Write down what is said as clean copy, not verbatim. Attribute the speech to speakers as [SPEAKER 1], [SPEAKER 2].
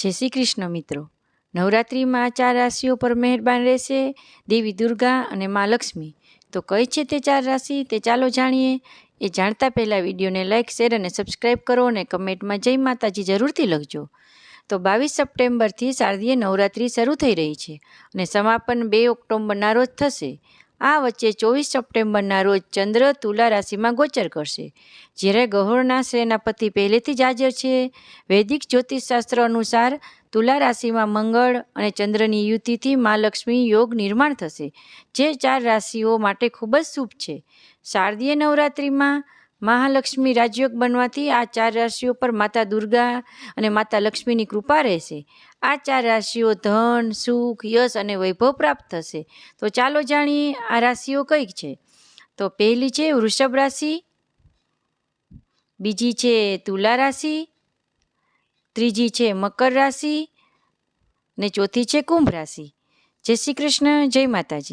[SPEAKER 1] જય શ્રી કૃષ્ણ મિત્રો. નવરાત્રિમાં 4 રાશિઓ પર મહેરબાન રહેશે દેવી દુર્ગા અને મા લક્ષ્મી. તો કઈ છે તે 4 રાશિ તે ચાલો જાણીએ. એ જાણતા પહેલાં વિડીયોને લાઇક, શેર અને સબસ્ક્રાઈબ કરો અને કમેન્ટમાં જય માતાજી જરૂરથી લખજો. તો 22 સપ્ટેમ્બરથી શારદીય નવરાત્રિ શરૂ થઈ રહી છે અને સમાપન 2 ઓક્ટોબરના રોજ થશે. આ વચ્ચે 24 સપ્ટેમ્બરના રોજ ચંદ્ર તુલા રાશિમાં ગોચર કરશે, જ્યારે ગ્રહોના સેનાપતિ પહેલેથી જ હાજર છે. વૈદિક જ્યોતિષશાસ્ત્ર અનુસાર તુલા રાશિમાં મંગળ અને ચંદ્રની યુતિથી મા લક્ષ્મી યોગ નિર્માણ થશે, જે 4 રાશિઓ માટે ખૂબ જ શુભ છે. શારદીય નવરાત્રિમાં મહાલક્ષ્મી રાજયોગ બનવાથી આ 4 રાશિઓ પર માતા દુર્ગા અને માતા લક્ષ્મીની કૃપા રહેશે. આ 4 રાશિઓ ધન, સુખ, યશ અને વૈભવ પ્રાપ્ત થશે. તો ચાલો જાણીએ આ રાશિઓ કઈ છે. તો પહેલી છે વૃષભ રાશિ, બીજી છે તુલા રાશિ, ત્રીજી છે મકર રાશિ અને ચોથી છે કુંભ રાશિ. જય શ્રી કૃષ્ણ, જય માતાજી.